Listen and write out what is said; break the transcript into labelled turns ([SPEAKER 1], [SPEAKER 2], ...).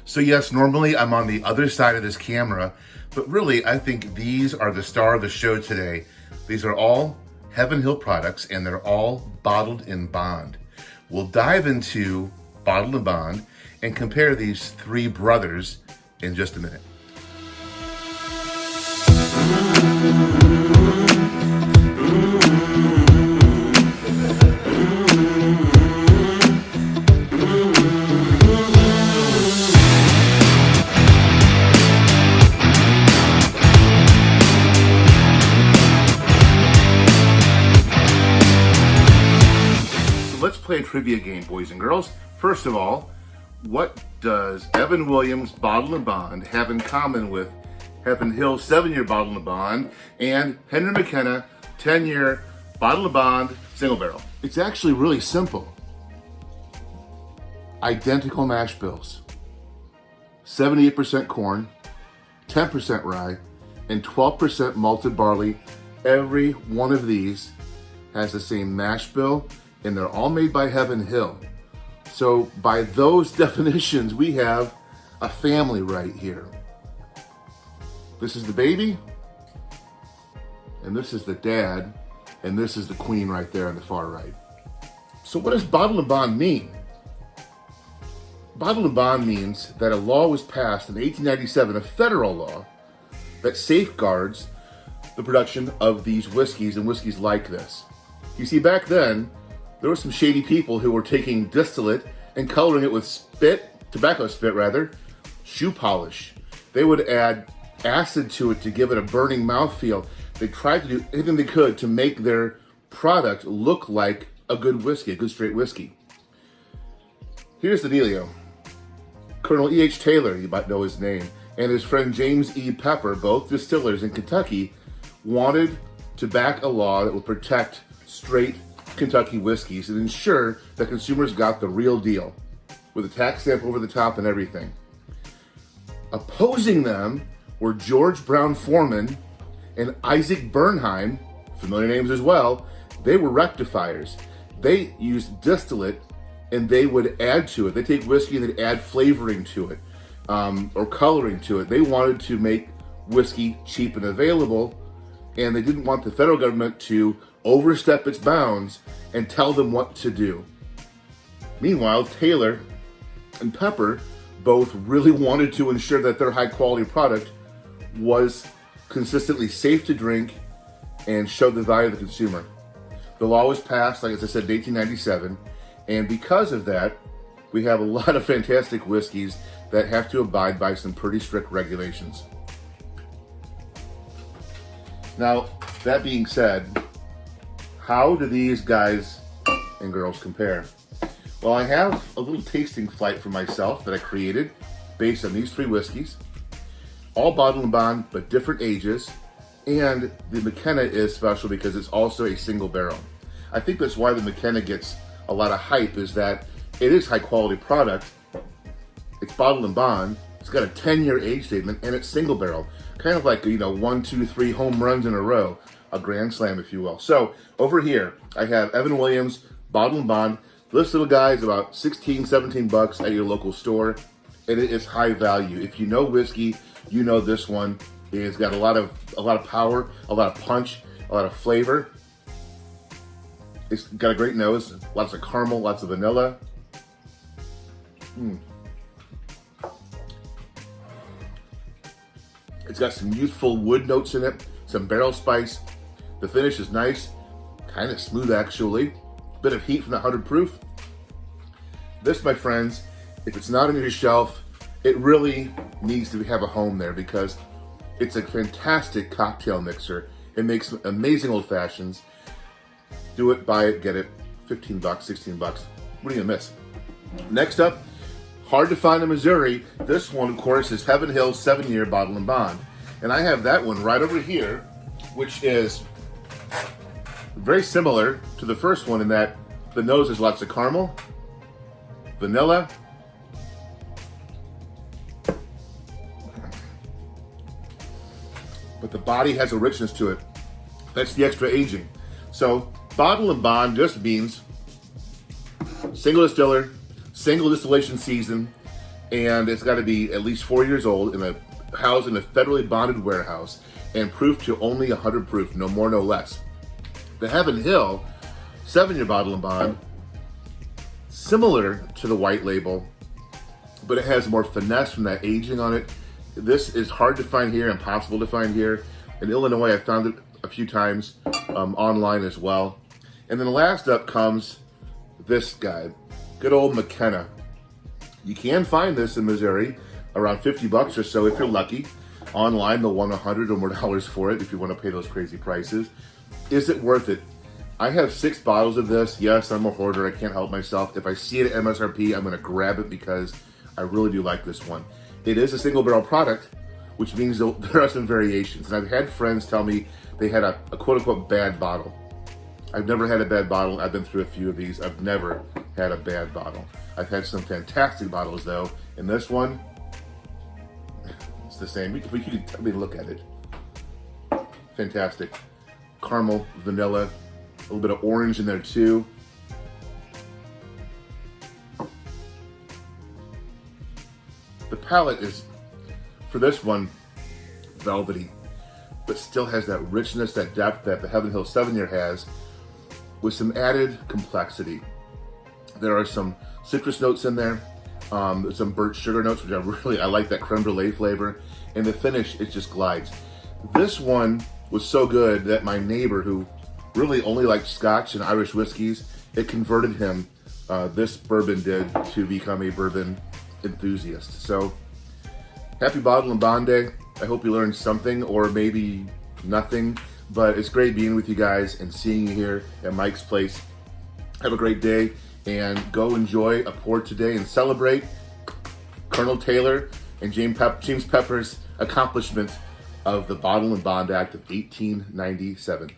[SPEAKER 1] So yes, normally I'm on the other side of this camera, but really I think these are the star of the show today. These are all Heaven Hill products and they're all bottled in bond. We'll dive into bottled in bond and compare these three brothers in just a minute. Let's play a trivia game, boys and girls. First of all, what does Evan Williams Bottle and Bond have in common with Heaven Hill 7-year Bottle and Bond and Henry McKenna 10-year Bottle and Bond single barrel? It's actually really simple. Identical mash bills. 78% corn, 10% rye, and 12% malted barley. Every one of these has the same mash bill, and they're all made by Heaven Hill. So by those definitions, we have a family right here. This is the baby, and this is the dad, and this is the queen right there on the far right. So what does bottle and bond mean? Bottle and bond means that a law was passed in 1897, a federal law, that safeguards the production of these whiskeys and whiskeys like this. You see, back then, there were some shady people who were taking distillate and coloring it with tobacco spit rather, shoe polish. They would add acid to it to give it a burning mouthfeel. They tried to do anything they could to make their product look like a good whiskey, a good straight whiskey. Here's the dealio. Colonel E.H. Taylor, you might know his name, and his friend James E. Pepper, both distillers in Kentucky, wanted to back a law that would protect straight Kentucky whiskeys and ensure that consumers got the real deal with a tax stamp over the top and everything. Opposing them were George Brown Foreman and Isaac Bernheim, familiar names as well. They were rectifiers. They used distillate and they would add to it. They take whiskey and they'd add flavoring to it or coloring to it. They wanted to make whiskey cheap and available, and they didn't want the federal government to overstep its bounds and tell them what to do. Meanwhile, Taylor and Pepper both really wanted to ensure that their high quality product was consistently safe to drink and showed the value of the consumer. The law was passed, like as I said, in 1897, and because of that, we have a lot of fantastic whiskeys that have to abide by some pretty strict regulations. Now, that being said, how do these guys and girls compare? Well, I have a little tasting flight for myself that I created based on these three whiskeys, all bottled and bond, but different ages, and the McKenna is special because it's also a single barrel. I think that's why the McKenna gets a lot of hype, is that it is high quality product. It's bottled and bond. It's got a 10-year age statement, and it's single barrel. Kind of like, 1, 2, 3 home runs in a row. A grand slam, if you will. So over here, I have Evan Williams Bottled and Bond. This little guy is about 16, 17 bucks at your local store, and it is high value. If you know whiskey, you know this one is got a lot of power, a lot of punch, a lot of flavor. It's got a great nose, lots of caramel, lots of vanilla. It's got some youthful wood notes in it, some barrel spice. The finish is nice, kind of smooth actually. Bit of heat from the 100 proof. This, my friends, if it's not on your shelf, it really needs to have a home there because it's a fantastic cocktail mixer. It makes amazing old fashions. Do it, buy it, get it. 15 bucks, 16 bucks. What are you gonna miss? Next up, hard to find in Missouri. This one, of course, is Heaven Hill 7-year Bottle and Bond. And I have that one right over here, which is very similar to the first one in that the nose has lots of caramel, vanilla, but the body has a richness to it. That's the extra aging. So bottle and bond just means single distiller, single distillation season, and it's got to be at least 4 years old in a housed in a federally bonded warehouse and proof to only 100 proof, no more, no less. The Heaven Hill 7-year bottle and bond, similar to the white label, but it has more finesse from that aging on it. This is hard to find here, impossible to find here. In Illinois, I found it a few times online as well. And then last up comes this guy, good old McKenna. You can find this in Missouri, around 50 bucks or so if you're lucky. Online, they'll want $100 or more for it if you want to pay those crazy prices. Is it worth it? I have 6 bottles of this. Yes, I'm a hoarder. I can't help myself. If I see it at MSRP, I'm going to grab it because I really do like this one. It is a single barrel product, which means there are some variations. And I've had friends tell me they had a quote-unquote bad bottle. I've never had a bad bottle. I've been through a few of these. I've never had a bad bottle. I've had some fantastic bottles though. And this one, it's the same. We can look at it. Fantastic. Caramel, vanilla, a little bit of orange in there too. The palate is, for this one, velvety, but still has that richness, that depth that the Heaven Hill 7-year has, with some added complexity. There are some citrus notes in there, some burnt sugar notes, which I like that creme brulee flavor, and the finish, it just glides. This one was so good that my neighbor, who really only liked Scotch and Irish whiskeys, it converted him, this bourbon did, to become a bourbon enthusiast. So, happy Bottle and Bond Day. I hope you learned something, or maybe nothing, but it's great being with you guys and seeing you here at Mike's place. Have a great day, and go enjoy a pour today and celebrate Colonel Taylor and James Pepper's accomplishment of the Bottle and Bond Act of 1897.